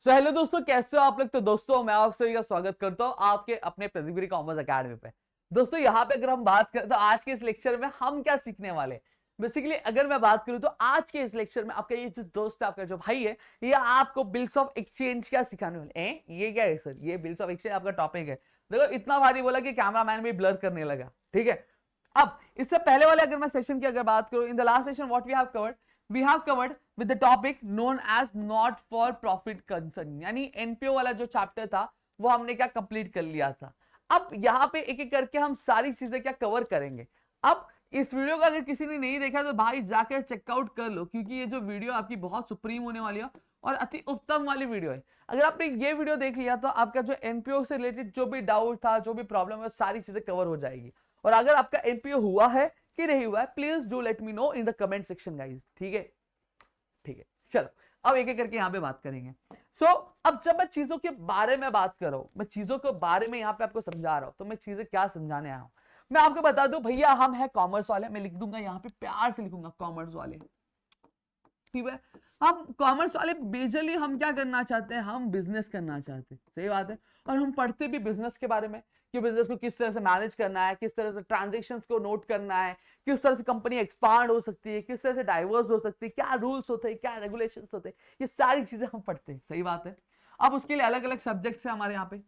So hello दोस्तों, कैसे हो आप लोग। तो दोस्तों मैं आप सभी का स्वागत करता हूं आपके अपने प्रतिगिरी कॉमर्स एकेडमी पे। दोस्तों यहाँ पे अगर हम बात करें तो आज के इस लेक्चर में हम क्या सीखने वाले हैं। बेसिकली अगर मैं बात करूं तो आज के इस लेक्चर में आपका ये जो दोस्त है, आपका जो भाई है, ये आपको बिल्स ऑफ एक्सचेंज क्या सिखाने वाले हैं। ये क्या है सर? ये बिल्स ऑफ एक्सचेंज आपका टॉपिक है। देखो इतना भारी बोला कि कैमरामैन भी ब्लर करने लगा। ठीक है, अब इससे पहले वाले अगर मैं सेशन की अगर बात करूं, in the last session what we have covered with the topic known as not for profit concern, यानी एनपीओ वाला जो चैप्टर था वो हमने क्या कंप्लीट कर लिया था। अब यहाँ पे एक एक करके हम सारी चीजें क्या कवर करेंगे। अब इस वीडियो को अगर किसी ने नहीं देखा तो भाई जाकर चेकआउट कर लो, क्योंकि ये जो वीडियो आपकी बहुत सुप्रीम होने वाली है और अति उत्तम वाली वीडियो है। अगर आपने ये वीडियो देख लिया तो आपका जो एनपीओ से रिलेटेड जो भी डाउट था, जो भी प्रॉब्लम है, सारी चीजें कवर हो जाएगी। और अगर आपका एनपीओ हुआ है कि नहीं हुआ है, please do let me know in the comment section guys. ठीक है, ठीक है, चलो अब एक एक करके यहाँ पे बात करेंगे। अब जब मैं चीजों के बारे में बात कर रहा हूं, मैं चीजों के बारे में यहाँ पे आपको समझा रहा हूं, तो मैं चीजें क्या समझाने आया हूं। मैं आपको बता दूं भैया, हम है कॉमर्स वाले। मैं लिख दूंगा यहाँ पे, प्यार से लिखूंगा कॉमर्स वाले। ठीक है, हम कॉमर्स वाले बेसिकली हम क्या करना चाहते हैं, हम बिजनेस करना चाहते हैं। सही बात है। और हम पढ़ते भी बिजनेस के बारे में कि बिजनेस को किस तरह से मैनेज करना है, किस तरह से ट्रांजेक्शन्स को नोट करना है, किस तरह से कंपनी एक्सपांड हो सकती है, किस तरह से डाइवर्स हो सकती है, क्या रूल्स होते हैं, क्या रेगुलेशंस होते हैं, ये सारी चीजें हम पढ़ते हैं। सही बात है। अब उसके लिए अलग अलग सब्जेक्ट्स है हमारे यहाँ पे।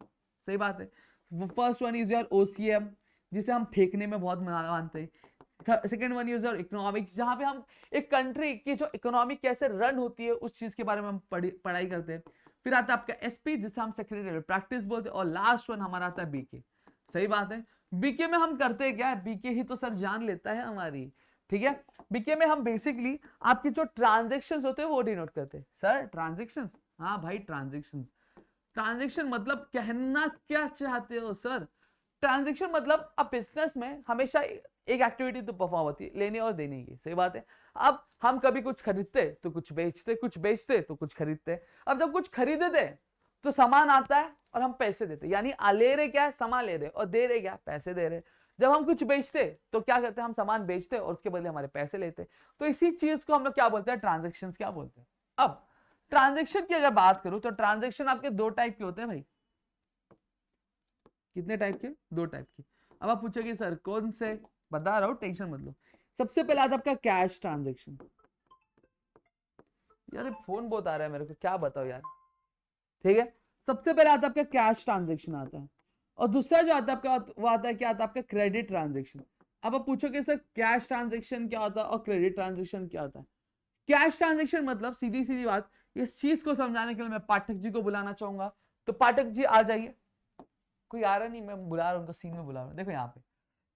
सही बात है। First one is your OCM, जिसे हम फेंकने में बहुत मानते हैं। Second one is your economics, जहां पे हम एक कंट्री की जो इकोनॉमी कैसे रन होती है उस चीज के बारे में हम पढ़ाई करते हैं। फिर आता है आपका एसपी, जिसे हम सेक्रेटरी प्रैक्टिस बोलते हैं। और लास्ट वन हमारा आता है बीके। सही बात है। बीके में हम करते हैं क्या, बीके ही तो सर जान लेता है हमारी। ठीक है, बीके में हम बेसिकली आपकी जो ट्रांजेक्शन होते हैं वो डिनोट करते हैं। सर ट्रांजेक्शन, हाँ भाई ट्रांजेक्शन। ट्रांजेक्शन मतलब कहना क्या चाहते हो सर? ट्रांजेक्शन मतलब अब बिजनेस में हमेशा एक एक्टिविटी तो परफॉर्म होती है, लेने और देने की। सही बात है। अब हम कभी कुछ खरीदते तो कुछ बेचते, कुछ बेचते तो कुछ खरीदते। अब जब कुछ खरीदते तो सामान आता है और हम पैसे देते, यानी ले रहे क्या है, सामान ले रहे, और दे रहे क्या, पैसे दे रहे। जब हम कुछ बेचते तो क्या करते हैं, हम सामान बेचते और उसके बदले हमारे पैसे लेते। तो इसी चीज को हम लोग क्या बोलते हैं, ट्रांजेक्शन क्या बोलते हैं। अब ट्रांजेक्शन की अगर बात करूं तो ट्रांजेक्शन आपके दो टाइप के होते हैं भाई। कितने टाइप के? दो टाइप के। अब आप पूछोगे सर कौन से, बता रहा हूं, टेंशन मत लो। सबसे पहले आता है आपका कैश ट्रांजेक्शन। यार फोन बहुत आ रहा है मेरे को, क्या बताओ यार। ठीक है, सबसे पहले आता है आपका कैश ट्रांजेक्शन आता है। और दूसरा जो आता है आपका, वो आता है क्या, आता है आपका क्रेडिट ट्रांजेक्शन। अब आप पूछोगे सर कैश ट्रांजेक्शन क्या होता है और क्रेडिट ट्रांजेक्शन क्या होता है। कैश ट्रांजेक्शन मतलब सीधी सीधी बात, इस चीज को समझाने के लिए मैं पाठक जी को बुलाना चाहूंगा। तो पाठक जी आ जाइए। कोई आ रहा नहीं, मैं बुला रहा हूँ उनको, सीन में बुला रहा हूँ। देखो यहाँ पे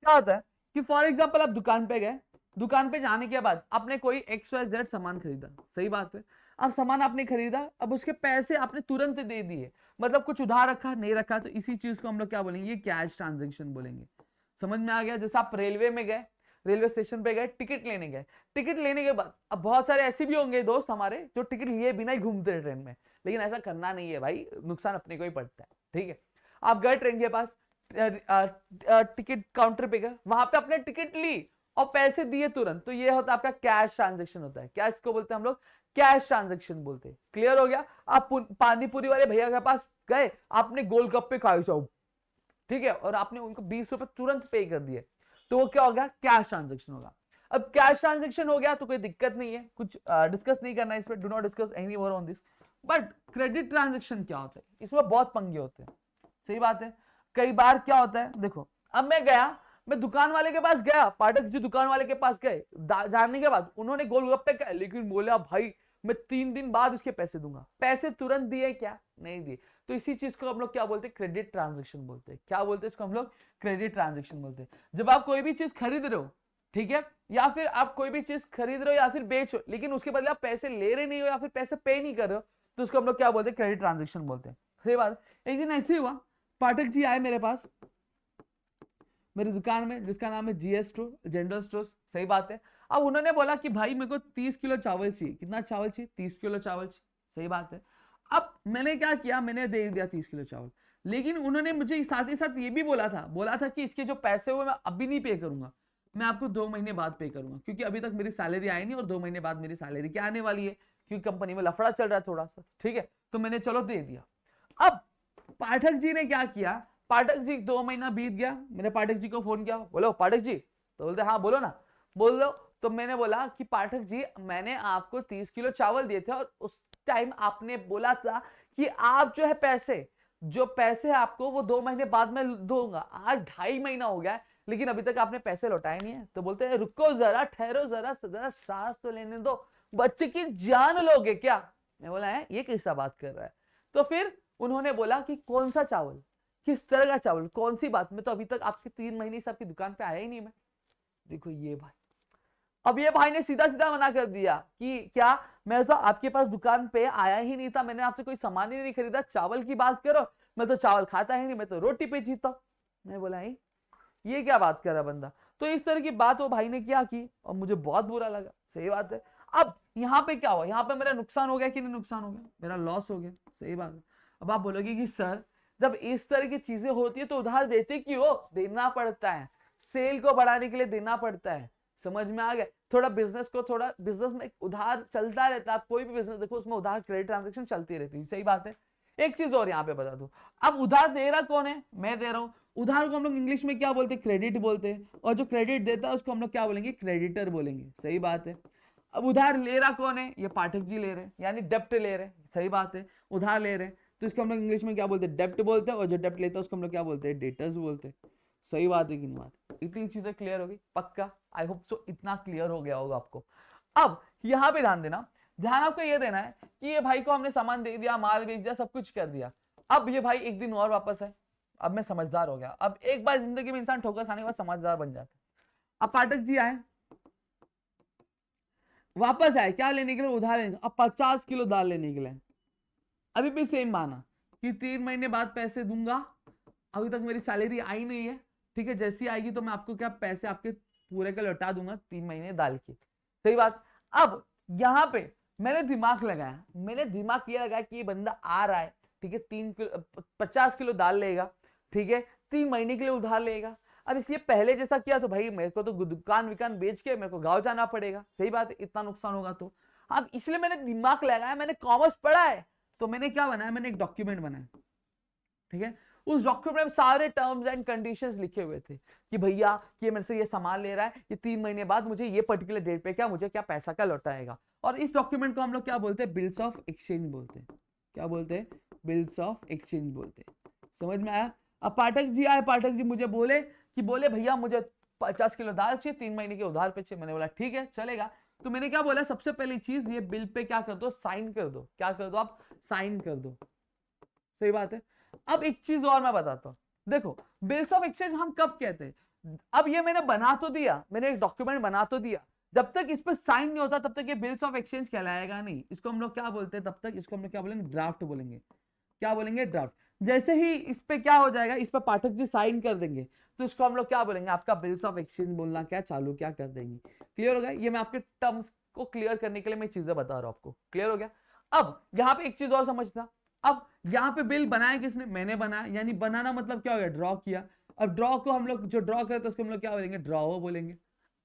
क्या होता है कि फॉर एग्जाम्पल आप दुकान पे गए, दुकान पे जाने के बाद आपने कोई XYZ सामान खरीदा। सही बात है। अब सामान आपने खरीदा, अब उसके पैसे आपने तुरंत दे दिए, मतलब कुछ उधार रखा नहीं रखा, तो इसी चीज को हम लोग क्या बोलेंगे, ये कैश ट्रांजेक्शन बोलेंगे। समझ में आ गया? जैसे आप रेलवे में गए, रेलवे स्टेशन पे गए, टिकट लेने गए, टिकट लेने के बाद अब बहुत सारे ऐसे भी होंगे दोस्त हमारे जो टिकट लिए बिना ही घूमते हैं ट्रेन में, लेकिन ऐसा करना नहीं है भाई, नुकसान अपने को ही पड़ता है। ठीक है, आप गए ट्रेन के पास, टिकट काउंटर पे गए, वहां पे अपने टिकट ली और पैसे दिए तुरंत, तो ये होता है आपका कैश ट्रांजेक्शन होता है। क्या इसको बोलते हैं हम लोग? कैश ट्रांजेक्शन बोलते हैं। क्लियर हो गया? आप पानी पूरी वाले भैया के पास गए, आपने गोलगप्पे खाए सब, ठीक है, और आपने उनको 20 रुपए तुरंत पे कर दिए, तो वो क्या हो गया, कैश ट्रांजेक्शन होगा। अब कैश ट्रांजेक्शन हो गया तो कोई दिक्कत नहीं है, कुछ डिस्कस नहीं करना है इसमें, do not discuss any more on this. But credit transaction क्या होता है, इसमें बहुत पंगे होते हैं। सही बात है। कई बार क्या होता है, देखो अब मैं गया, मैं दुकान वाले के पास गया, पाठक जी दुकान वाले के पास गए, जानने के बाद उन्होंने गोलगप्पे खाए, लेकिन बोला भाई मैं 3 दिन बाद उसके पैसे दूंगा। पैसे तुरंत दिए क्या? नहीं दिए। तो इसी चीज को हम लोग क्या बोलते हैं, क्रेडिट ट्रांजेक्शन बोलते हैं। क्या बोलते हैं इसको हम लोग? क्रेडिट ट्रांजेक्शन बोलते हैं। जब आप कोई भी चीज खरीद रहे हो, ठीक है, या फिर आप कोई भी चीज खरीद रहे हो या फिर बेच रहे हो, लेकिन उसके बदले आप पैसे ले रहे नहीं हो या फिर पैसे पे नहीं कर रहे हो, तो उसको हम लोग क्या बोलते हैं, क्रेडिट ट्रांजेक्शन बोलते हैं। सही बात। एक दिन ऐसे ही हुआ, पाठक जी आए मेरे पास, मेरी दुकान में जिसका नाम है जीएस स्टोर, जनरल स्टोर। सही बात है। अब उन्होंने बोला कि भाई मेरे को 30 किलो चावल चाहिए। कितना चावल चाहिए? 30 किलो चावल चाहिए। सही बात है। अब मैंने क्या किया, मैंने दे दिया 30 किलो चावल, लेकिन उन्होंने मुझे साथ ही साथ ये भी बोला था कि इसके जो पैसे हुए मैं अभी नहीं पे करूंगा, मैं आपको 2 महीने बाद पे करूंगा, क्योंकि अभी तक मेरी सैलरी आई नहीं और 2 महीने बाद मेरी सैलरी क्या आने वाली है, क्योंकि कंपनी में लफड़ा चल रहा है थोड़ा सा। ठीक है, तो मैंने चलो दे दिया। अब पाठक जी ने क्या किया, पाठक जी 2 महीना बीत गया, मैंने पाठक जी को फोन किया, बोलो पाठक जी, तो बोलते हाँ बोलो ना, बोल दो। तो मैंने बोला कि पाठक जी मैंने आपको 30 किलो चावल दिए थे और उस टाइम आपने बोला था कि आप जो है पैसे आपको वो 2 महीने बाद में दूंगा। आज 2.5 महीना हो गया है लेकिन अभी तक आपने पैसे लौटाए नहीं है। तो बोलते हैं रुको जरा, ठहरो जरा, सांस तो लेने दो, बच्चे की जान लोगे क्या। मैं बोला है ये कैसा बात कर रहा है। तो फिर उन्होंने बोला कि कौन सा चावल, किस तरह का चावल, कौन सी बात में, तो अभी तक आपके 3 महीने से आपकी दुकान पे आया ही नहीं मैं। देखो ये भाई, अब ये भाई ने सीधा सीधा मना कर दिया कि क्या, मैं तो आपके पास दुकान पे आया ही नहीं था, मैंने आपसे कोई सामान ही नहीं खरीदा, चावल की बात करो, मैं तो चावल खाता ही नहीं, मैं तो रोटी पे जीता हूं। मैं बोला ये क्या बात कर रहा बंदा। तो इस तरह की बात वो भाई ने क्या की और मुझे बहुत बुरा लगा। सही बात है। अब यहाँ पे क्या हुआ, यहाँ पे मेरा नुकसान हो गया कि नहीं नुकसान हो गया, मेरा लॉस हो गया। सही बात है। अब आप बोलोगे कि सर जब इस तरह की चीजें होती है तो उधार देते क्यों, देना पड़ता है, सेल को बढ़ाने के लिए देना पड़ता है। समझ में आ गया। थोड़ा बिजनेस में उधार चलता रहता है। आप कोई भी बिजनेस देखो उसमें उधार क्रेडिट ट्रांजेक्शन चलती रहती है। सही बात है। एक चीज और यहाँ पे बता दो, अब उधार दे रहा कौन है, मैं दे रहा हूं। उधार को हम लोग इंग्लिश में क्या बोलते हैं, क्रेडिट बोलते हैं, और जो क्रेडिट देता है उसको हम लोग क्या बोलेंगे, क्रेडिटर बोलेंगे। सही बात है। अब उधार ले रहा कौन है, ये पाठक जी ले रहे हैं, यानी डेप्ट ले रहे हैं। सही बात है। उधार ले रहे हैं तो इसको हम लोग इंग्लिश में क्या बोलते हैं, डेप्ट बोलते हैं, और जो डेप्ट लेता है उसको हम लोग क्या बोलते हैं, डेटर्स बोलते हैं। सही बात है कि नहीं बात। इतनी चीजें क्लियर होगी पक्का, आई होप सो इतना क्लियर हो गया होगा आपको। अब यहाँ पे ध्यान देना, ध्यान आपको ये देना है कि ये भाई को हमने सामान दे दिया, माल बेच दिया, सब कुछ कर दिया। अब ये भाई एक दिन और वापस है, अब मैं समझदार हो गया। अब एक बार जिंदगी में इंसान ठोकर खाने के बाद समझदार बन जाता है। अब पाठक जी आए, वापस आए क्या लेने के लिए, उधार लेने। अब 50 किलो दाल लेने के लिए। अभी भी सेम माना कि 3 महीने बाद पैसे दूंगा, अभी तक मेरी सैलरी आई नहीं है, ठीक है, जैसी आएगी तो मैं आपको क्या पैसे आपके पूरे का लौटा दूंगा, 3 महीने दाल की। सही बात। अब यहाँ पे मैंने दिमाग लगाया, मैंने दिमाग ये लगाया कि ये बंदा आ रहा है, ठीक है, 50 किलो दाल लेगा, ठीक है, 3 महीने के लिए उधार लेगा। अब इसलिए पहले जैसा किया तो भाई मेरे को तो दुकान विकान बेच के मेरे को गाँव जाना पड़ेगा। सही बात है, इतना नुकसान होगा तो। अब इसलिए मैंने दिमाग लगाया, मैंने कॉमर्स पढ़ा है, तो मैंने क्या बनाया, मैंने एक डॉक्यूमेंट बनाया। ठीक है, उस डॉक्यूमेंट में सारे टर्म्स एंड कंडीशंस लिखे हुए थे कि भैया ये मेरे से ये सामान ले रहा है, ये 3 महीने बाद मुझे ये पर्टिकुलर डेट पे क्या मुझे क्या पैसा का लौटाएगा। और इस डॉक्यूमेंट को हम लोग क्या बोलते हैं, बिल्स ऑफ एक्सचेंज बोलते हैं। क्या बोलते हैं, बिल्स ऑफ एक्सचेंज बोलते हैं। समझ में आया। अब पाठक जी आए, पाठक जी मुझे बोले भैया मुझे 50 किलो दाल चाहिए, 3 महीने के उधार पे चाहिए। मैंने बोला ठीक है चलेगा। तो मैंने क्या बोला, सबसे पहली चीज ये बिल पे क्या कर दो, साइन कर दो। क्या कर दो आप, साइन कर दो। सही बात है। अब एक चीज और मैं बताता हूं, देखो बिल्स ऑफ एक्सचेंज हम कब कहते हैं, अब ये मैंने बना तो दिया, मैंने एक डॉक्यूमेंट बना तो दिया, जब तक इस पर साइन नहीं होता तब तक ये बिल्स ऑफ एक्सचेंज कहलाएगा नहीं। इसको हम लोग क्या बोलते हैं, तब तक इसको हम लोग क्या बोलेंगे, ड्राफ्ट बोलेंगे। क्या बोलेंगे, ड्राफ्ट। जैसे ही इस पे क्या हो जाएगा, इस पर पाठक जी साइन कर देंगे तो इसको हम लोग क्या बोलेंगे, आपका बिल्स ऑफ एक्सचेंज बोलना क्या चालू क्या कर देंगे। क्लियर हो गया। ये मैं आपके टर्म्स को क्लियर करने के लिए मैं चीजें बता रहा हूं आपको। क्लियर हो गया। अब यहाँ पे एक चीज और समझना, अब यहाँ पे बिल बनाया किसने, मैंने बनाया, यानी बनाना मतलब क्या हो गया, ड्रॉ किया। अब ड्रॉ को हम लोग जो ड्रॉ करते हैं उसको हम लोग क्या बोलेंगे, ड्रॉ बोलेंगे।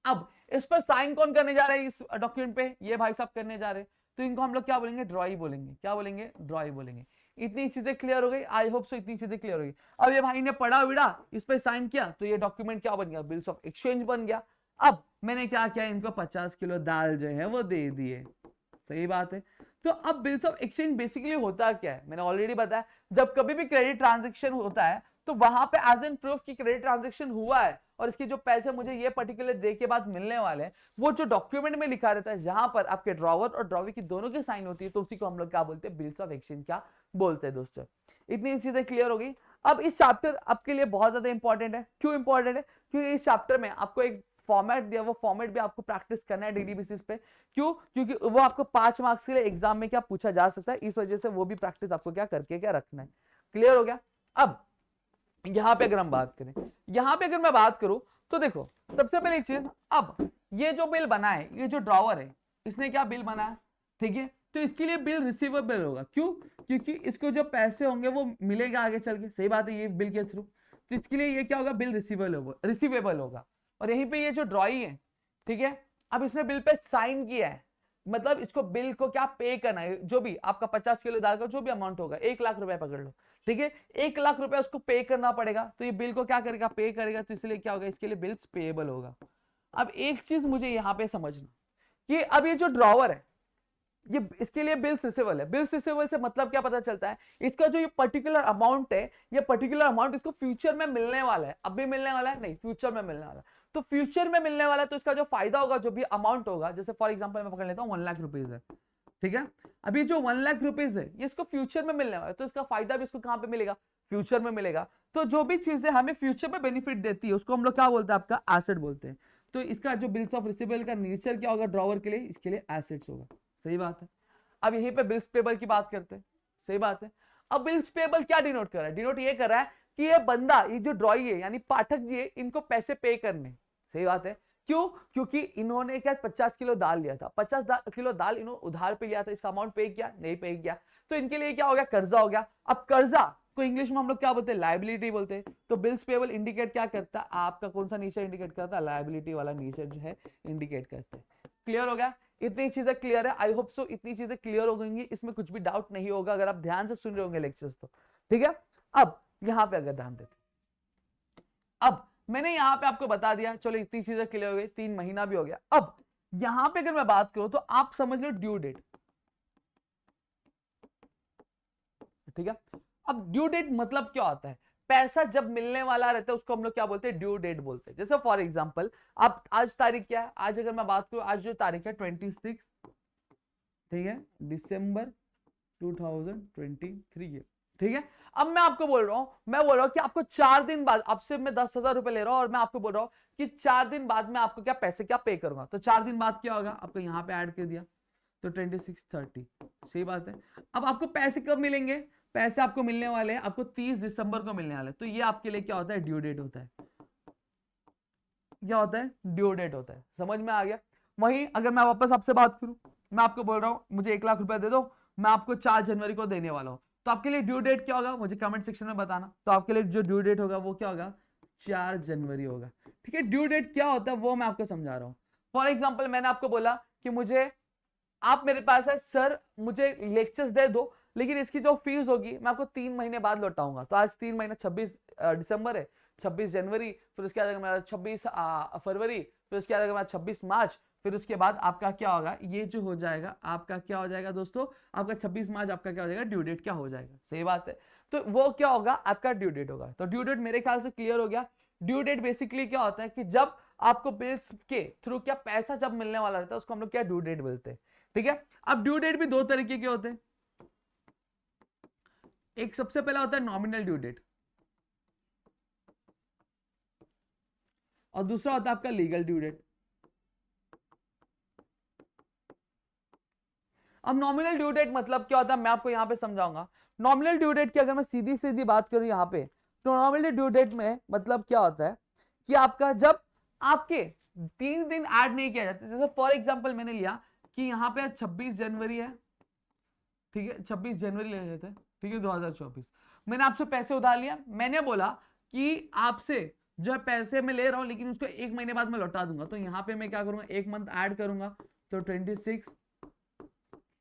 अब इस पर साइन कौन करने जा रहे हैं, इस डॉक्यूमेंट पे ये भाई साहब करने जा रहे हैं, तो इनको हम लोग क्या बोलेंगे, ड्रॉई बोलेंगे। क्या बोलेंगे, ड्रॉई बोलेंगे। इतनी चीजें क्लियर हो गई, आई होप सो इतनी चीजें क्लियर हो गई। अब ये भाई ने पढ़ा विड़ा, इस पर साइन किया तो ये डॉक्यूमेंट क्या बन गया, बिल्स ऑफ एक्सचेंज बन गया। अब मैंने क्या किया, इनको 50 किलो दाल जो है वो दे दिए। सही बात है। तो अब बिल्स ऑफ एक्सचेंज बेसिकली होता क्या है, मैंने ऑलरेडी बताया, जब कभी भी क्रेडिट ट्रांजेक्शन होता है तो वहां पे एज एन प्रूफ की क्रेडिट ट्रांजेक्शन हुआ है और इसके जो पैसे मुझे ये पर्टिकुलर डे के बाद मिलने वाले हैं वो जो डॉक्यूमेंट में लिखा रहता है, जहां पर आपके ड्रॉवर और ड्रॉवी की दोनों की साइन होती है, तो उसी को हम लोग क्या बोलते हैं, बिल्स ऑफ एक्सचेंज क्या बोलते हैं दोस्तों। इतनी चीजें क्लियर हो गई। अब इस चैप्टर आपके लिए बहुत ज्यादा इंपॉर्टेंट है। क्यों इंपॉर्टेंट है, क्योंकि इस चैप्टर में आपको एक फॉर्मेट दिया, वो फॉर्मेट भी आपको प्रैक्टिस करना है डेली बेसिस पे। क्यों, क्योंकि वो आपको 5 मार्क्स के लिए एग्जाम में क्या पूछा जा सकता है, इस वजह से वो भी प्रैक्टिस आपको क्या करके क्या रखना है। क्लियर हो गया। अब यहां पे अगर हम बात करें, यहां पे अगर मैं बात करूं तो देखो सबसे पहली चीज, अब ये जो बिल बना है, ये जो ड्रॉवर है इसने क्या बिल बनाया, ठीक है, तो इसके लिए बिल रिसीवेबल होगा। क्यों, क्योंकि इसको जो पैसे होंगे वो मिलेगा आगे चल के। सही बात है, ये बिल के थ्रू, तो इसके लिए ये क्या होगा, बिल रिसीवेबल होगा। और यहीं पे ये जो ड्रॉई है, ठीक है, अब इसने बिल पे साइन किया है, मतलब इसको बिल को क्या पे करना है, जो भी आपका 50 किलो दाल का जो भी अमाउंट होगा, 1 लाख रुपए पकड़ लो, ठीक है, 1 लाख रुपए उसको पे करना पड़ेगा, तो ये बिल को क्या करेगा, पे करेगा, तो इसलिए क्या होगा, इसके लिए बिल्स पेएबल होगा। अब एक चीज मुझे यहाँ पे समझना कि अब ये जो ड्रॉवर है, ये इसके लिए बिल्स रिसीवेबल है। बिल्स रिसीवेबल से मतलब क्या पता चलता है, इसका जो ये पर्टिकुलर अमाउंट है, ये पर्टिकुलर अमाउंट इसको फ्यूचर में मिलने वाला है, अब भी मिलने वाला है नहीं, फ्यूचर में मिलने वाला है, तो फ्यूचर में मिलने वाला है, तो इसका जो फायदा होगा, जो भी अमाउंट होगा, जैसे फॉर एग्जाम्पल मैं पकड़ लेता हूँ 1 लाख रुपीज है, ठीक है, अभी जो 1 लाख रुपीज है ये इसको फ्यूचर में मिलने वाला है, तो इसका फायदा भी इसको कहां पे मिलेगा, फ्यूचर में मिलेगा। तो जो भी चीजें हमें फ्यूचर में बेनिफिट देती है उसको हम लोग क्या बोलते हैं, आपका एसेट बोलते हैं। तो इसका जो बिल्स ऑफ रिसीवेबल का नेचर क्या होगा ड्रॉवर के लिए, इसके लिए एसेट्स होगा। सही बात है। अब यहीं पे बिल्स पेबल की बात करते हैं। सही बात है। अब बिल्स पेबल क्या डिनोट कर रहा है, डिनोट ये कर रहा है कि ये बंदा, ये जो ड्रॉई है यानी पाठक जी है, इनको पैसे पे करने। सही बात है। क्यों, क्योंकि इन्होंने क्या 50 किलो दाल लिया था, 50 किलो दाल इन्होंने उधार पे लिया था, इसका अमाउंट पे किया नहीं, पे किया, तो इनके लिए क्या हो गया, कर्जा हो गया। अब कर्जा को इंग्लिश में हम लोग क्या बोलते हैं, लायबिलिटी बोलते हैं। तो बिल्स पेबल इंडिकेट क्या करता है, आपका कौन सा नेचर इंडिकेट करता है, लायबिलिटी वाला नेचर जो है इंडिकेट करता है। क्लियर हो गया, इतनी चीजें क्लियर है, आई होप सो इतनी चीजें क्लियर हो गई, इसमें कुछ भी डाउट नहीं होगा अगर आप ध्यान से सुन रहे होंगे लेक्चर्स तो, ठीक है। अब यहां पे अगर ध्यान देते, अब मैंने यहां पे आपको बता दिया, चलो इतनी चीजें क्लियर हो गई, 3 महीना भी हो गया। अब यहां पे अगर मैं बात करूं तो आप समझ लो ड्यू डेट, ठीक है। अब ड्यू डेट मतलब क्या होता है, पैसा जब मिलने वाला रहता है उसको हम लोग क्या बोलते हैं, ड्यू डेट बोलते हैं। जैसे फॉर एग्जांपल आप आज तारीख क्या है, आज अगर मैं बात करूं, आज जो तारीख है 26, ठीक है, दिसंबर 2023 है, ठीक है। अब मैं आपको बोल रहा हूं, मैं बोल रहा हूं कि आपको 4 दिन बाद, आपसे मैं 10,000 रुपए ले रहा हूं और मैं आपको बोल रहा हूं कि 4 दिन बाद मैं आपको क्या पैसे क्या पे करूंगा, तो 4 दिन बाद क्या होगा, आपको यहां पे ऐड कर दिया, तो 26, 30। सही बात है। अब आपको पैसे कब मिलेंगे, पैसे आपको मिलने वाले हैं, आपको 30 दिसंबर को मिलने वाले, तो ये आपके लिए क्या होता है, ड्यू डेट होता है। क्या होता है, ड्यू डेट होता है। समझ में आ गया। वहीं अगर मैं वापस आपसे बात करूं, मैं आपको बोल रहा हूं मुझे 1 लाख रुपए दे दो, मैं आपको 4 जनवरी को देने वाला हूं, तो आपके लिए ड्यू डेट क्या होगा, मुझे कमेंट सेक्शन में बताना। तो आपके लिए जो ड्यू डेट होगा वो क्या होगा, 4 जनवरी होगा, ठीक है। ड्यू डेट क्या होता है वो मैं आपको समझा रहा हूं। फॉर एग्जाम्पल मैंने आपको बोला कि मुझे, आप मेरे पास है सर, मुझे लेक्चर्स दे दो, लेकिन इसकी जो फीस होगी मैं आपको 3 महीने बाद लौटाऊंगा। तो आज 3 महीने, 26 दिसंबर है, 26 जनवरी, फिर उसके बाद मेरा 26 फरवरी, फिर उसके बाद मेरा 26 मार्च, फिर उसके बाद आपका क्या होगा, ये जो हो जाएगा आपका क्या हो जाएगा दोस्तों, आपका 26 मार्च आपका क्या हो जाएगा, ड्यू डेट क्या हो जाएगा। सही बात है। तो वो क्या होगा, आपका ड्यू डेट होगा। तो ड्यू डेट मेरे ख्याल से क्लियर हो गया। ड्यू डेट बेसिकली क्या होता है कि जब आपको बिल्स के थ्रू क्या पैसा जब मिलने वाला रहता है उसको हम लोग क्या ड्यू डेट बोलते हैं, ठीक है। अब ड्यू डेट भी 2 तरीके के होते हैं। एक सबसे पहला होता है नॉमिनल ड्यू डेट, और दूसरा होता है आपका लीगल ड्यू डेट। अब नॉमिनल ड्यू डेट मतलब क्या होता है मैं आपको यहां पे समझाऊंगा। नॉमिनल ड्यू डेट की अगर मैं सीधी सीधी बात करूं यहां पे, तो नॉमिनल ड्यू डेट में मतलब क्या होता है कि आपका जब आपके 3 दिन ऐड नहीं किया जाता, जैसे फॉर एग्जांपल मैंने लिया कि यहां पे 26 जनवरी है, ठीक है, 26 जनवरी ले लेते हैं, ठीक है, 2024। मैंने आपसे पैसे उधार लिया, मैंने बोला कि आपसे जो है पैसे मैं ले रहा हूं लेकिन उसको 1 महीने बाद मैं लौटा दूंगा, तो यहां पे मैं क्या करूंगा, 1 मंथ ऐड करूंगा, तो 26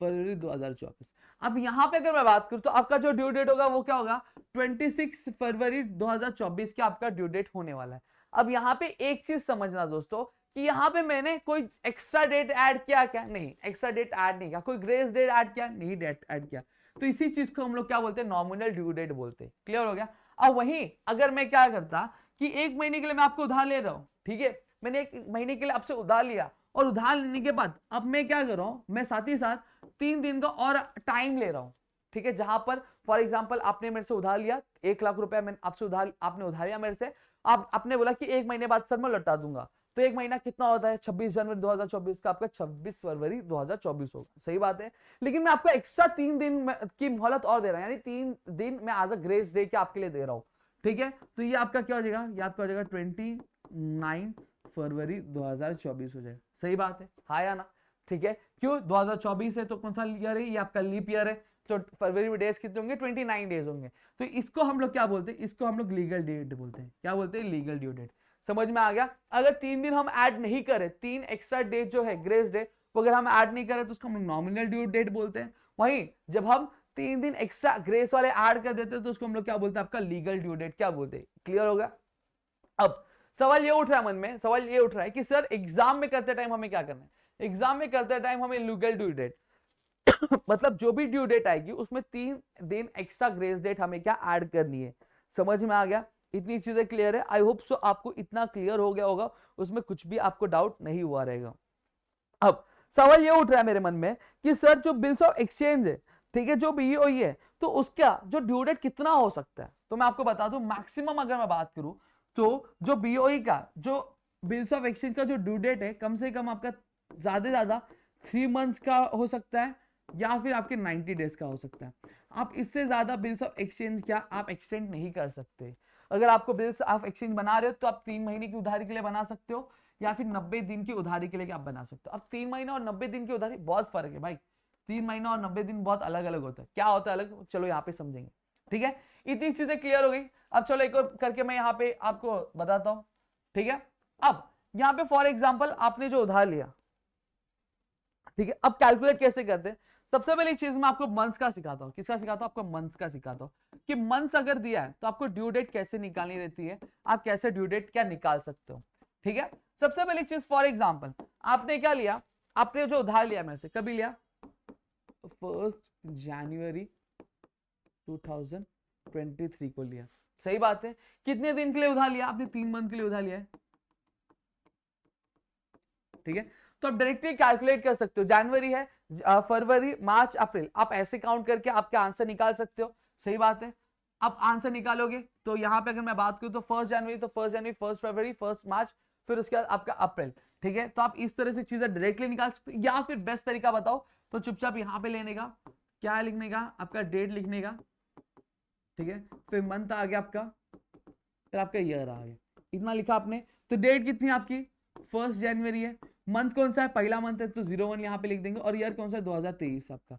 फरवरी 2024। अब यहां पे अगर मैं बात करूं तो आपका जो ड्यू डेट होगा वो क्या होगा, 26 फरवरी 2024 का आपका ड्यू डेट होने वाला है। अब यहां पे एक चीज समझना दोस्तों कि यहां पे मैंने कोई एक्स्ट्रा डेट ऐड किया क्या, नहीं, एक्स्ट्रा डेट ऐड नहीं किया, कोई ग्रेस डेट ऐड किया नहीं, डेट ऐड किया, तो इसी चीज को हम लोग क्या बोलते हैं, नॉमिनल ड्यू डेट बोलते हैं। क्लियर हो गया। अब वहीं अगर मैं क्या करता कि 1 महीने के लिए मैं आपको उधार ले रहा हूं, ठीक है, मैंने 1 महीने के लिए आपसे उधार लिया, और उधार लेने के बाद अब मैं क्या कर रहा हूं, मैं साथ ही साथ 3 दिन का और टाइम ले रहा हूं, ठीक है, जहां पर फॉर एग्जांपल आपने मेरे से उधार लिया 1 लाख रुपया, मैंने आपसे उधार, आपने उधार लिया मेरे से, आपने बोला कि 1 महीने बाद सर मैं लौटा दूंगा, तो 1 महीना कितना होता है, 26 जनवरी 2024 का आपका 26 फरवरी 2024 होगा। सही बात है। लेकिन मैं आपको एक्स्ट्रा 3 दिन की मोहलत और दे रहा हूं, यानी 3 दिन मैं एज अ ग्रेस डे के आपके लिए दे रहा हूं, ठीक है। तो ये आपका क्या हो जाएगा, ये आपका हो जाएगा 29 फरवरी 2024 हो जाएगा। सही बात है, हाँ या ना, ठीक है। क्यों, 2024 है तो कौन सा ईयर है, ये आपका लीप ईयर है, तो फरवरी में डेज कितने होंगे, 29 डेज होंगे। तो इसको हम लोग क्या बोलते हैं, इसको हम लोग लीगल डेट बोलते हैं। क्या बोलते हैं, लीगल ड्यू डेट। समझ में आ गया। अगर 3 दिन हम ऐड नहीं करें, 3 एक्स्ट्रा डेज जो है ग्रेस डे, वो अगर हम ऐड नहीं करें तो उसको हम नॉमिनल ड्यू डेट बोलते हैं। वहीं जब हम 3 दिन एक्स्ट्रा ग्रेस वाले ऐड कर देते हैं तो उसको हम लोग क्या बोलते हैं, आपका लीगल ड्यू डेट क्या बोलते हैं। क्लियर होगा। अब सवाल ये उठ रहा है मन में, सवाल ये उठ रहा है कि सर एग्जाम में करते टाइम हमें क्या करना है। एग्जाम में करते टाइम हमें लीगल ड्यू डेट मतलब जो भी ड्यू डेट आएगी उसमें 3 दिन एक्स्ट्रा ग्रेस डेट हमें क्या ऐड करनी है। समझ में आ गया, इतनी चीजें क्लियर है। आई होप सो आपको इतना क्लियर हो गया होगा, उसमें कुछ भी आपको डाउट नहीं हुआ रहेगा। अब सवाल ये उठ रहा है मेरे मन में कि सर जो बिल्स ऑफ एक्सचेंज है, ठीक है, जो बीओई है, तो उसका जो ड्यू डेट कितना हो सकता है। तो मैं आपको बता दूं, मैक्सिमम अगर मैं बात करूं तो जो बीओई का जो बिल्स ऑफ एक्सचेंज का जो ड्यू डेट है, कम से कम आपका ज्यादा से ज्यादा 3 मंथ्स का हो सकता है या फिर आपके 90 डेज का हो सकता है। आप इससे ज्यादा बिल्स ऑफ एक्सचेंज क्या आप एक्सटेंड नहीं कर सकते। अगर आपको बिल्स ऑफ एक्सचेंज बना रहे हो तो आप 3 महीने की उधारी के लिए बना सकते हो या फिर 90 दिन की उधारी के लिए आप बना सकते हो। अब 3 महीना और 90 दिन की उधारी बहुत फर्क है भाई। 3 महीना और 90 दिन बहुत अलग अलग होता है। क्या होता है अलग, चलो यहाँ पे समझेंगे। ठीक है, इतनी चीजें क्लियर हो गई। अब चलो एक और करके मैं यहाँ पे आपको बताता हूँ। ठीक है, अब यहाँ पे फॉर एग्जाम्पल आपने जो उधार लिया, ठीक है, अब कैलकुलेट कैसे करते हैं। सबसे पहली चीज मैं आपको मंथ्स का सिखाता हूँ। किसका सिखाता हूँ, आपको मंथ्स का सिखाता हूँ कि मंथ्स अगर दिया है तो आपको ड्यू डेट कैसे निकालनी रहती है, आप कैसे ड्यू डेट क्या निकाल सकते हो। ठीक है, सबसे पहली चीज फॉर एग्जाम्पल आपने क्या लिया, आपने जो उधार लिया मेरे से, कभी लिया, 1 जनवरी 2023 को लिया। सही बात है, कितने दिन के लिए उधार लिया आपने, 3 मंथ के लिए उधार लिया है। ठीक है, तो आप डायरेक्टली कैलकुलेट कर सकते हो, जनवरी है, फरवरी, मार्च, अप्रैल, आप ऐसे काउंट करके आपका आंसर निकाल सकते हो। सही बात है, आप आंसर निकालोगे तो यहां पे अगर मैं बात करूं तो 1 जनवरी, तो 1 जनवरी, 1 फरवरी, 1 मार्च, फिर उसके बाद आपका अप्रैल। ठीक है, तो आप इस तरह से चीजें डायरेक्टली निकाल सकते हो, या फिर बेस्ट तरीका बताओ तो चुपचाप यहां पे लेने का, क्या लिखने का, आपका डेट लिखने का। ठीक है, फिर मंथ आ गया आपका, फिर आपका ईयर आ गया, इतना लिखा आपने। तो डेट कितनी आपकी 1 जनवरी है, मंथ कौन सा है, पहला मंथ है तो 01 यहाँ पे लिख देंगे, और ईयर कौन सा है 2023 आपका।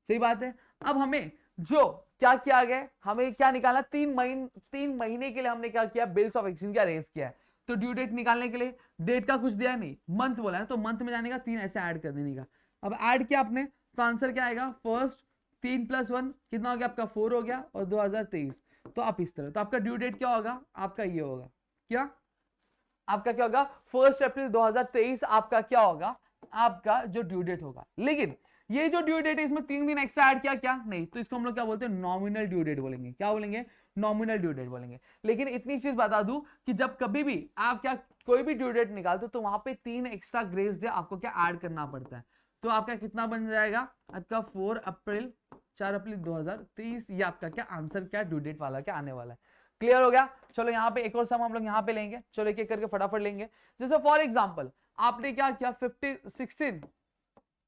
सही बात है। अब हमें जो क्या किया गया, हमें क्या निकालना, 3 महीने के लिए हमने क्या किया, बिल्स ऑफ एक्सचेंज का रेज किया है। तो ड्यू डेट निकालने के लिए डेट का कुछ दिया नहीं, मंथ बोला है, तो मंथ में जाने का 3 ऐसे ऐड कर देने का। अब ऐड किया आपने तो आंसर क्या आएगा, फर्स्ट 3 + 1 कितना हो गया आपका 4 हो गया, और 2023। तो आप इस तरह, तो आपका ड्यू डेट क्या होगा, आपका ये होगा, क्या आपका क्या होगा, 1 अप्रैल 2023 आपका क्या होगा, आपका जो ड्यू डेट होगा। लेकिन ये जो ड्यू डेट है इसमें 3 दिन एक्स्ट्रा ऐड किया क्या, नहीं, तो इसको हम लोग क्या बोलते हैं, नॉमिनल ड्यू डेट बोलेंगे। क्या बोलेंगे, नॉमिनल ड्यू डेट बोलेंगे। लेकिन इतनी चीज बता दूं कि जब कभी भी आप क्या कोई भी ड्यू डेट निकालते हो तो वहां पे 3 एक्स्ट्रा ग्रेस डे आपको क्या ऐड करना पड़ता है। तो आपका कितना बन जाएगा, आपका 4 अप्रैल 4 अप्रैल 2023, ये आपका क्या आंसर क्या ड्यू डेट वाला क्या आने वाला है। क्लियर हो गया। चलो यहाँ पे एक और सम हम लोग यहाँ पे लेंगे, चलो एक एक करके फटाफट लेंगे। जैसे फॉर एग्जांपल आपने क्या किया, 16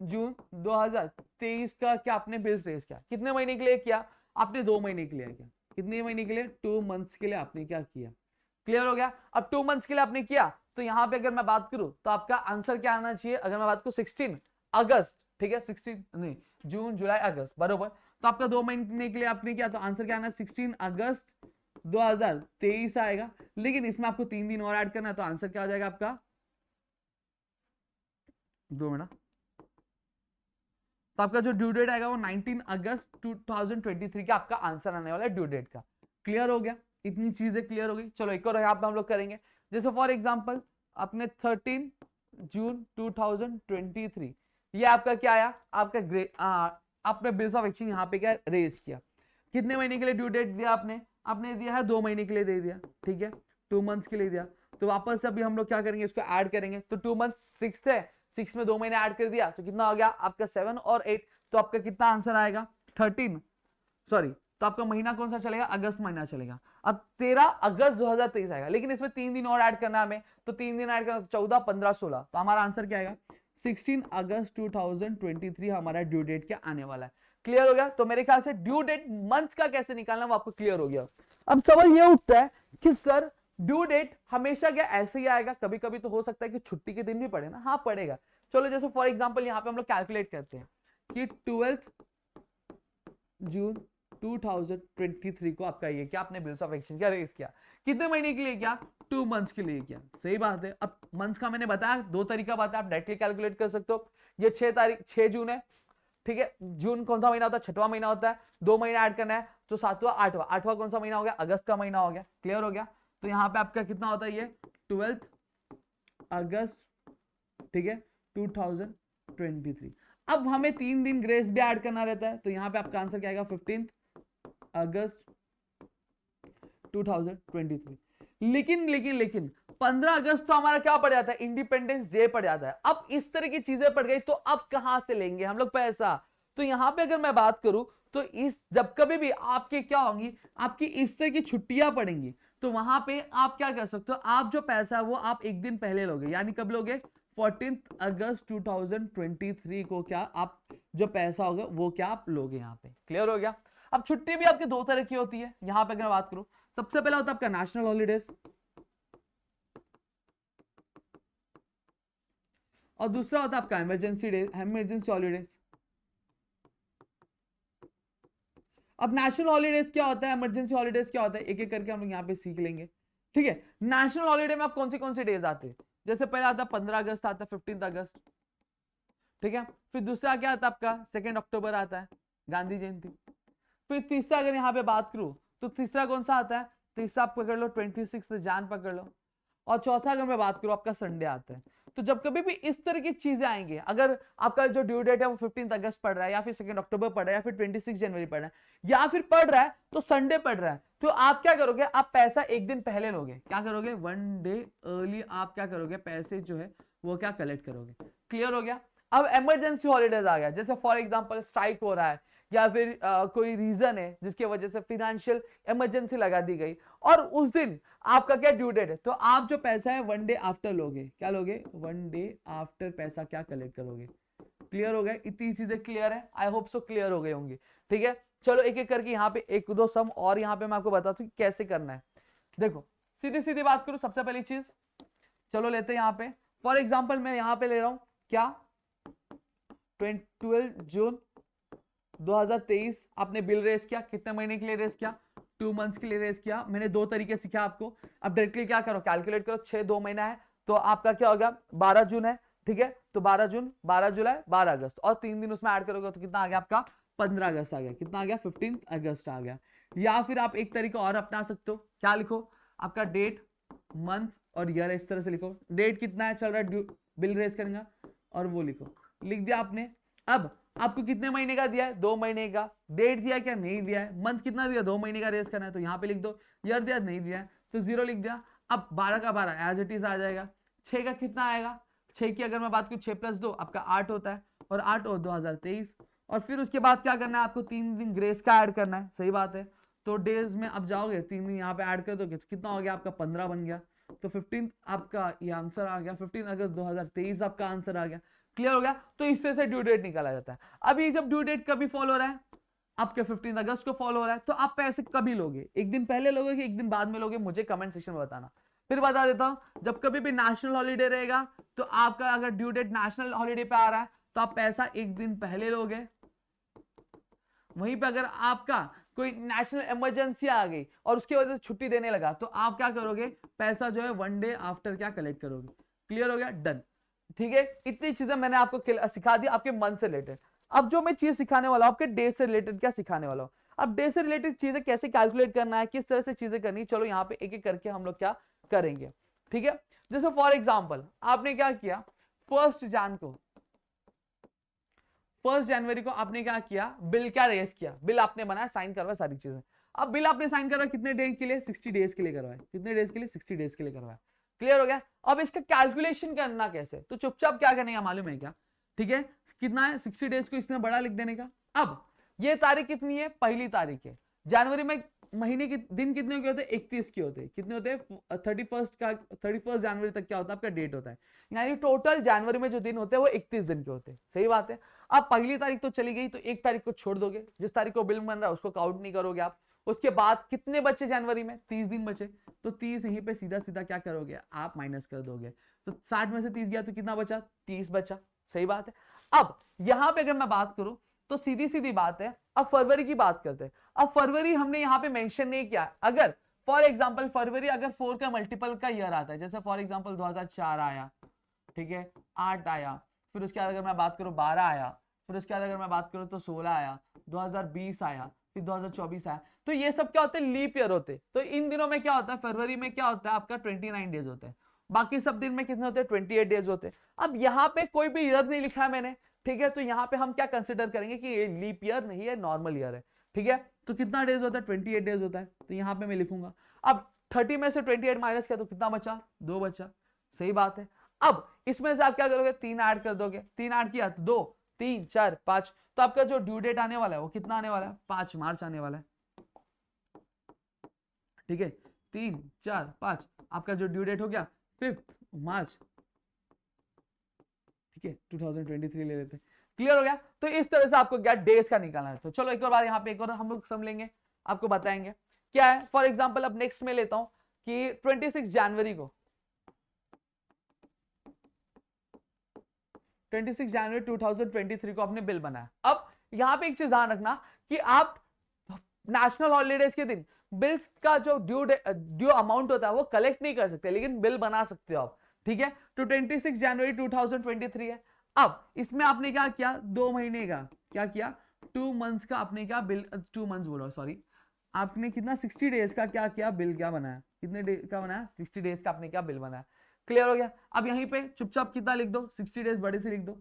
जून 2023 का क्या आपने बिल्स रेज किया, कितने महीने के लिए किया, आपने 2 महीने के लिए किया। कितने महीने के लिए, 2 मंथ्स के लिए आपने क्या किया। क्लियर हो गया। अब 2 मंथ्स के लिए आपने किया तो यहाँ पे अगर मैं बात करूं तो आपका आंसर क्या आना चाहिए, अगर मैं बात करूं 16 अगस्त, ठीक है, 16 नहीं, जून जुलाई अगस्त बरोबर, तो आपका 2 महीने के लिए आपने किया, तो आंसर क्या आना है, 16 अगस्त 2023 आएगा। लेकिन इसमें आपको 3 दिन और ऐड करना है, तो आंसर क्या आ जाएगा आपका, 2 मिनट, तो आपका जो ड्यू डेट आएगा वो 19 अगस्त 2023 का आपका आंसर आने वाला है ड्यू डेट का। क्लियर हो गया, इतनी चीजें क्लियर हो गई। चलो एक और यहाँ पे हम लोग करेंगे। जैसे फॉर एग्जांपल आपने 13 जून 2023, ये आपका क्या आया, आपका आपने बिल्स ऑफ एक्सचेंज यहाँ पे क्या रेज किया, कितने महीने के लिए ड्यू डेट दिया आपने दिया है 2 महीने के लिए दे दिया। ठीक है, 2 मंथ्स के लिए दिया, तो वापस से अभी हम लोग क्या करेंगे, इसको ऐड करेंगे। तो 2 मंथ 6 है, 6 में 2 महीने ऐड कर दिया तो कितना हो गया आपका 7 और 8, तो आपका कितना आंसर आएगा 13, सॉरी, तो आपका महीना कौन सा चलेगा, अगस्त महीना चलेगा। अब 13 अगस्त 2023 आएगा, लेकिन इसमें 3 दिन और ऐड करना है हमें, तो 3 दिन ऐड करना, 14, 15, 16, तो हमारा आंसर क्या आएगा, 16 अगस्त 2023 हमारा ड्यू डेट क्या आने वाला है। क्लियर हो गया। तो मेरे ख्याल से ड्यू डेट मंथ का कैसे निकालना वो आपको क्लियर हो गया। अब सवाल ये उठता है कि सर ड्यू डेट हमेशा क्या ऐसे ही आएगा, कभी कभी तो हो सकता है कि छुट्टी के दिन भी पड़े ना, हाँ पड़ेगा। चलो जैसे फॉर एग्जांपल यहाँ पे हम लोग कैलकुलेट करते हैं कि 12 जून 2023 को आपका ये क्या आपने बिल्स ऑफ एक्सचेंज क्या रेज किया, कितने महीने के लिए किया, 2 मंथ्स के लिए किया। सही बात है। अब मंथ्स का मैंने बताया 2 तरीका बताया, आप डायरेक्टली कैलकुलेट कर सकते हो। ये 6 जून है, ठीक है। जून कौन सा महीना होता है, 6वां महीना होता है, 2 महीना ऐड करना है तो 7वां 8वां कौन सा महीना हो गया, अगस्त का महीना हो गया। क्लियर हो गया। तो यहाँ पे आपका कितना होता है ये 12 अगस्त, ठीक है 2023। अब हमें 3 दिन ग्रेस भी ऐड करना रहता है, तो यहाँ पे आपका आंसर क्या आएगा 15 अगस्त 2023। लेकिन 15 अगस्त तो हमारा क्या पड़ जाता है, इंडिपेंडेंस डे पड़ जाता है। अब इस तरह की चीजें पड़ गई तो अब कहां से लेंगे हम लोग पैसा। तो यहां पे अगर मैं बात करूं तो इस जब कभी भी आपके क्या होंगी, आपकी इस तरह की छुट्टियां पड़ेंगी, तो वहां पे आप क्या कर सकते हो, आप जो पैसा है वो आप एक दिन पहले लोगे। यानी कब लोगे, 14 अगस्त 2023 को क्या आप जो पैसा होगा वो क्या आप लोगे यहाँ पे। क्लियर हो गया। अब छुट्टी भी आपकी 2 तरह की होती है। यहां पे अगर बात करूं, सबसे पहला होता है आपका नेशनल हॉलीडेज और दूसरा होता है आपका इमरजेंसी हॉलीडेज। अब नेशनल हॉलीडेज क्या होता है, इमरजेंसी हॉलीडेज क्या होता है, एक एक करके हम लोग यहाँ पे सीख लेंगे। ठीक है। नेशनल हॉलीडे में आप कौन से डेज आते हैं, जैसे पहला आता है 15 अगस्त आता है, 15 अगस्त, ठीक है। फिर दूसरा क्या आता है आपका 2 अक्टूबर आता है, गांधी जयंती। फिर तीसरा अगर यहाँ पे बात करूं तो तीसरा कौन सा आता है, तीसरा आप पकड़ लो 26 जान पकड़ लो। और चौथा अगर मैं बात करूं आपका संडे आता है। तो जब कभी भी इस तरह की चीजें आएंगी, अगर आपका जो ड्यू डेट है वो 15 अगस्त पड़ रहा है, या फिर 2 अक्टूबर पड़ रहा है, या फिर 26 जनवरी पड़ रहा है, या फिर पड़ रहा है तो संडे पड़ रहा है, तो आप क्या करोगे, आप पैसा एक दिन पहले लोगे। क्या करोगे, 1 डे अर्ली आप क्या करोगे, पैसे जो है वो क्या कलेक्ट करोगे। क्लियर हो गया। अब इमरजेंसी हॉलीडेज आ गया, जैसे फॉर एग्जांपल स्ट्राइक हो रहा है, या फिर कोई रीजन है जिसकी वजह से फिनेंशियल इमरजेंसी लगा दी गई, और उस दिन आपका क्या ड्यू डेट है, तो आप जो पैसा है 1 डे आफ्टर लोगे। क्या लोगे, 1 डे आफ्टर पैसा क्या कलेक्ट करोगे। क्लियर हो गया। इतनी चीजें क्लियर है, आई होप सो क्लियर हो गई होंगी। ठीक है, चलो एक एक करके यहाँ पे 1-2 सम और यहाँ पे मैं आपको बताता हूँ कैसे करना है। देखो सीधी सीधी बात करूं, सबसे पहली चीज चलो लेते हैं यहाँ पे, फॉर एग्जाम्पल मैं यहाँ पे ले रहा हूं क्या 12 जून 2023 आपने बिल रेस किया, कितने महीने के लिए रेस किया, 2 मंथ्स के लिए रेस किया। मैंने 2 तरीके सिखा आपको। अब डायरेक्टली क्या करो, कैलकुलेट करो, 2 महीना है तो आपका क्या होगा 12 जून है, ठीक है। तो 12 जून, 12 जुलाई, 12 अगस्त, और 3 दिन उसमें ऐड करोगे तो कितना आ गया आपका 15 अगस्त आ गया। कितना आ गया 15 अगस्त आ गया। या फिर आप एक तरीका और अपना सकते हो, क्या लिखो, आपका डेट, मंथ और ईयर इस तरह से लिखो। डेट कितना है चल रहा है बिल रेस करेंगे, और वो लिखो, लिख दिया आपने। अब आपको कितने महीने का दिया है, 2 महीने का। डेट दिया क्या, नहीं दिया है। मंथ कितना दिया, 2 महीने का रेस करना है तो यहाँ पे लिख दो। ईयर दिया, नहीं दिया है तो 0 लिख दिया। अब 12 का 12 एज इट इज आ जाएगा। 6 का कितना आएगा, 6 की अगर मैं बात करूं 6 + 2 आपका 8 होता है, और 8 और 2023। और फिर उसके बाद क्या करना है आपको, 3 दिन ग्रेस का ऐड करना है। सही बात है। तो डेज में अब जाओगे 3 दिन यहाँ पे ऐड कर दोगे तो कितना हो गया आपका 15 बन गया। तो 15 आपका ये आंसर आ गया, 15 अगस्त 2023 आपका आंसर आ गया। क्लियर हो गया। तो इस तरह से ड्यू डेट निकाला जाता है। अभी जब ड्यू डेट कभी फॉलो हो रहा है, आपके 15 अगस्त को फॉलो हो रहा है, तो आप पैसे कभी लोगे, एक दिन पहले लोगे कि एक दिन बाद में लोगे, मुझे कमेंट सेक्शन में बताना। फिर बता देता हूं, जब कभी भी नेशनल हॉलीडे रहेगा तो आपका अगर ड्यू डेट नेशनल हॉलीडे पे आ रहा है तो आप पैसा एक दिन पहले लोगे। वहीं पे अगर आपका कोई नेशनल इमरजेंसी आ गई और उसकी वजह से छुट्टी देने लगा तो आप क्या करोगे, पैसा जो है 1 डे आफ्टर क्या कलेक्ट करोगे। क्लियर हो गया, डन। ठीक है, इतनी चीजें मैंने आपको सिखा दी आपके मन से रिलेटेड। अब जो मैं चीज सिखाने वाला हूं आपके डे से रिलेटेड क्या सिखाने वाला हूं। अब डे से रिलेटेड चीजें कैसे कैलकुलेट करना है, किस तरह से चीजें करनी है, चलो यहाँ पे एक एक करके हम लोग क्या करेंगे। ठीक है, जैसे फॉर एग्जाम्पल आपने क्या किया, 1 जनवरी को आपने क्या किया, बिल क्या रेस किया, बिल आपने बनाया, साइन करवाया सारी चीजें। अब बिल आपने साइन करवाया कितने डेज के लिए, 60 डेज के लिए करवाया। कितने डेज के लिए, 60 डेज के लिए करवाया। क्लियर हो गया। अब इसका कैलकुलेशन करना कैसे, तो चुपचाप क्या करने का मालूम है क्या, ठीक है, कितना है 60 डेज को इसने बड़ा लिख देने का। अब ये तारीख कितनी है, 1 तारीख है। जनवरी में महीने के दिन कितने के होते हैं, 31 के होते हैं। कितने होते हैं, 31 जनवरी तक क्या होता है आपका डेट होता है। यानी टोटल जनवरी में जो दिन होते हैं वो 31 दिन के होते हैं। सही बात है। अब 1 तारीख तो चली गई तो 1 तारीख को छोड़ दोगे, जिस तारीख को बिल बन रहा है उसको काउंट नहीं करोगे आप। उसके बाद कितने बचे जनवरी में, 30 दिन बचे, तो 30 यहीं पे सीधा सीधा क्या करोगे आप माइनस कर दोगे। तो 60 में से 30 गया तो कितना बचा, 30 बचा। सही बात है। अब यहां पे अगर मैं बात करूं तो सीधी सीधी बात है, अब फरवरी की बात करते हैं। अब फरवरी हमने यहाँ पे मेंशन नहीं किया। अगर फॉर एग्जांपल फरवरी अगर 4 का मल्टीपल का ईयर आता है, जैसे फॉर एग्जांपल 2004 आया, ठीक है, 8 आया, फिर उसके बाद अगर मैं बात करूं 12 आया, फिर उसके बाद अगर मैं बात करूं तो 16 आया, 2020 आया, फिर 2024 आया, तो ये सब क्या होते हैं, लीप ईयर होते हैं। तो इन दिनों में क्या होता है, फरवरी में क्या होता है आपका 29 डेज होते हैं, बाकी सब दिन में कितने होते हैं, 28 डेज होते हैं। अब यहाँ पे कोई भी ईयर नहीं लिखा है मैंने, ठीक है, तो यहाँ पे हम क्या कंसिडर करेंगे कि ये लीप ईयर नहीं है, नॉर्मल ईयर है, ठीक है। तो कितना डेज होता है, 28 डेज होता है, तो यहाँ पे मैं लिखूंगा। अब 30 में से 28 माइनस किया तो कितना बचा, 2 बचा, सही बात है। अब इसमें से आप क्या करोगे, 3 ऐड कर दोगे, 3 ऐड किया तो 2, 3, 4, 5, तो आपका जो ड्यू डेट आने वाला है वो कितना आने वाला है, 5 मार्च आने वाला है, ठीक है। 3, 4, 5 आपका जो ड्यू डेट हो गया 5 मार्च, ठीक है, 2023 ले लेते हैं। क्लियर हो गया। तो इस तरह से आपको क्या डेज का निकालना है। तो चलो एक और बार यहाँ पे एक और हम लोग सम लेंगे, आपको बताएंगे क्या है। फॉर एग्जांपल अब नेक्स्ट में लेता हूं कि 26 जनवरी को 2023 को आपने बिल बनाया। अब यहां पे एक चीज ध्यान रखना कि आप नेशनल हॉलीडेज के दिन बिल्स का जो ड्यू अमाउंट होता है वो कलेक्ट नहीं कर सकते, लेकिन बिल बना सकते हो आप, ठीक है। तो 26 जनवरी 2023 है। अब इसमें आपने क्या किया, 2 महीने का क्या किया, 2 मंथ्स का आपने क्या बिल, 2 मंथ्स बोलो सॉरी, आपने कितना 60 डेज का क्या किया, बिल क्या बनाया, कितने डेज का बनाया, 60 डेज का आपने क्या बिल बनाया। क्लियर हो गया। अब यहीं पे चुपचाप कितना लिख दो, 60 डेज बड़े से लिख दो,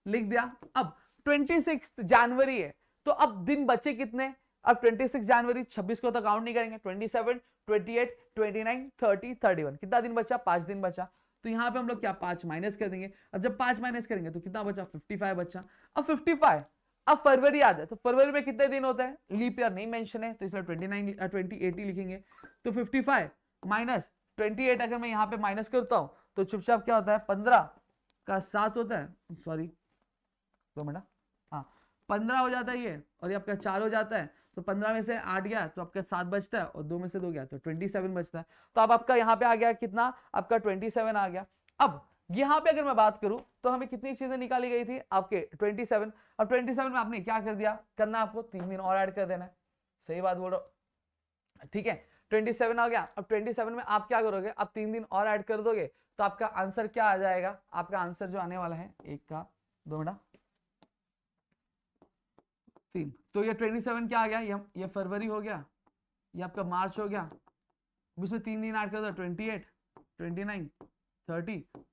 लिख दिया। अब 26 जनवरी है, तो अब दिन बचे कितने, अब 26 जनवरी 26 को तो काउंट नहीं करेंगे, 27, 28, 29, 30, 31, कितना दिन बचा, 5 दिन बचा। तो यहाँ पे हम लोग क्या 5 माइनस कर देंगे। अब जब 5 माइनस करेंगे तो कितना बचा, 55 बचा। अब 55, अब फरवरी आ जाए तो फरवरी में कितने दिन होते हैं, लीप ईयर नहीं मेंशन है, तो इसलिए 28 लिखेंगे। तो 55 माइनस 28 अगर मैं यहाँ पे माइनस करता हूँ तो चुपचाप क्या होता है, 15 का 7 होता है, सॉरी 2 मिनट, हाँ 15 हो जाता है ये, और ये आपका 4 हो जाता है, तो 15 में से 8 गया तो आपका 7 बचता है, और 2 में से 2 गया तो 27 बचता है। तो अब आपका यहाँ पे आ गया कितना, आपका 27 आ गया। अब यहाँ पे अगर मैं बात करूं तो हमें कितनी चीजें निकाली गई थी, आपके 27। अब 27 में आपने क्या कर दिया, करना आपको 3 दिन और ऐड कर देना है, सही बात बोल रहा हूं, ठीक है। 27 आ गया। अब 27 में आप क्या करोगे, अब 3 दिन और ऐड कर दोगे तो आपका आंसर क्या आ जाएगा, आपका आंसर जो आने वाला है, एक का 2 मिनट 3, तो ये 27 क्या आ गया, ये फरवरी हो गया, ये आपका मार्च हो गया, उसमें 3 दिन ऐड कर दो, 28, 29,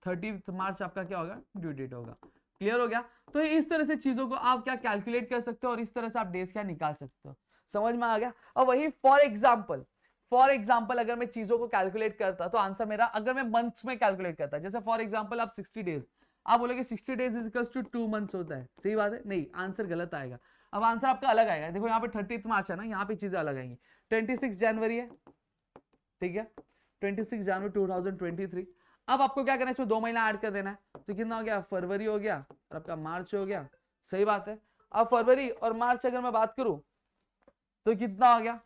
30 मार्च आपका क्या होगा, ड्यू डेट होगा। क्लियर हो गया। तो इस तरह से चीजों को आप क्या कैलकुलेट कर सकते हो, और इस तरह से आप डेज क्या निकाल सकते हो, समझ में आ गया। और वही फॉर एग्जाम्पल अगर मैं चीजों को कैलकुलेट करता तो आंसर मेरा, अगर मैं मंथ्स में कैलकुलेट करता, जैसे फॉर एग्जाम्पल आप 60 डेज, आप बोलोगे 60 days is equals to 2 months होता है, सही बात है, नहीं आंसर गलत आएगा। अब आंसर आपका अलग आएगा, देखो यहाँ पे 30 मार्च है ना, यहाँ पे चीजें अलग आएंगी। 26 जनवरी है, ठीक है, 26 जनवरी 2023। अब आपको क्या करना है, इसमें 2 महीना ऐड कर देना है, तो कितना हो गया, फरवरी हो गया और आपका मार्च हो गया, सही बात है। अब फरवरी और मार्च अगर मैं बात करूं तो कितना हो गया,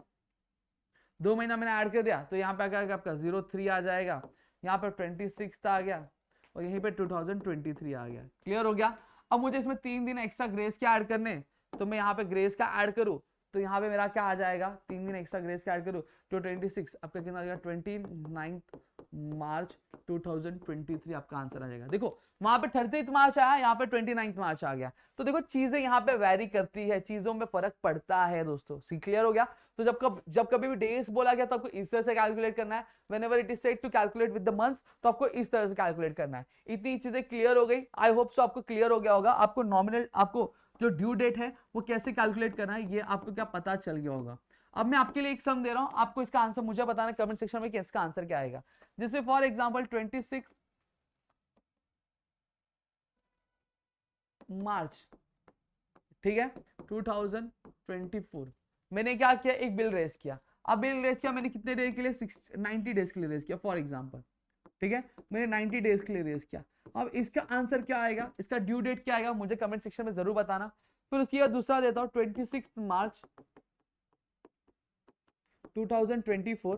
2 महीना मैंने ऐड कर दिया, तो यहाँ पे आकर आपका 03 आ जाएगा, यहाँ पर 26 आ गया, और यहीं पे 2023 आ गया। क्लियर हो गया। अब मुझे इसमें 3 दिन एक्स्ट्रा ग्रेस क्या ऐड करने, तो मैं यहाँ पे ग्रेस का ऐड करूँ तो यहाँ पे मेरा क्या आ जाएगा, 3 दिन एक्स्ट्रा ग्रेस का ऐड करूँ तो 26 आपका कितना आ जाएगा, 29 मार्च 2023 आपका आंसर आ जाएगा। देखो वहां पे 30 मार्च आया, यहाँ पे 29 मार्च आ गया। तो देखो चीजें यहाँ पे वेरी करती है, चीजों में फर्क पड़ता है दोस्तों, क्लियर हो गया। तो जब कभी भी डेज बोला गया तो आपको इस तरह से कैलकुलेट करना है, whenever it is said to calculate with the months, तो आपको इस तरह से कैलकुलेट करना है। इतनी चीजें क्लियर हो गई, आई होप सो आपको क्लियर हो गया होगा। आपको नॉमिनल, आपको जो ड्यू डेट है वो कैसे कैलकुलेट करना है ये आपको क्या पता चल गया होगा। अब मैं आपके लिए एक सम दे रहा हूं, आपको इसका आंसर मुझे बताना कमेंट सेक्शन में कि इसका आंसर क्या आएगा। जैसे फॉर एग्जांपल 26 मार्च, ठीक है, 2024 मैंने क्या किया, एक बिल रेस किया। अब बिल रेस किया मैंने कितने डेज के लिए, 90 डेज के लिए रेस किया फॉर एग्जांपल, ठीक है, मैंने 90 डेज के लिए रेस किया। अब इसका आंसर क्या आएगा, इसका ड्यू डेट क्या आएगा, मुझे कमेंट सेक्शन में जरूर बताना। फिर उसके बाद दूसरा देता हूं 26 मार्च 2024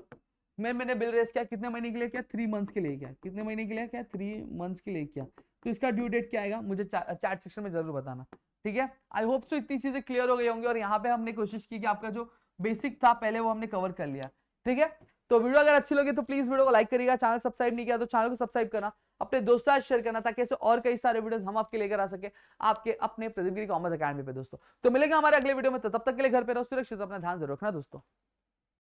मैंने बिल रेस किया, कितने महीने के लिए किया, 3 मंथ्स के लिए किया, कितने महीने के लिए किया, 3 मंथ्स के लिए किया। तो इसका ड्यू डेट क्या आएगा, मुझे चैट सेक्शन में जरूर बताना। ठीक है, आई होप सो इतनी चीजें क्लियर हो गई होंगी, और यहाँ पे हमने कोशिश की कि आपका जो बेसिक था पहले वो हमने कवर कर लिया। ठीक है, तो वीडियो अगर अच्छी लगी तो प्लीज वीडियो को लाइक करिएगा, चैनल सब्सक्राइब नहीं किया तो चैनल को सब्सक्राइब करना, अपने दोस्तों के साथ शेयर करना, ताकि ऐसे और कई सारे वीडियोस हम आपके लेकर आ सके आपके अपने प्रदीप गिरी कॉमर्स अकेडमी पे दोस्तों। तो मिलेंगे हमारे अगले वीडियो में, तो तब तक के लिए घर पे रहो, सुरक्षित, अपना ध्यान जरूर रखना दोस्तों।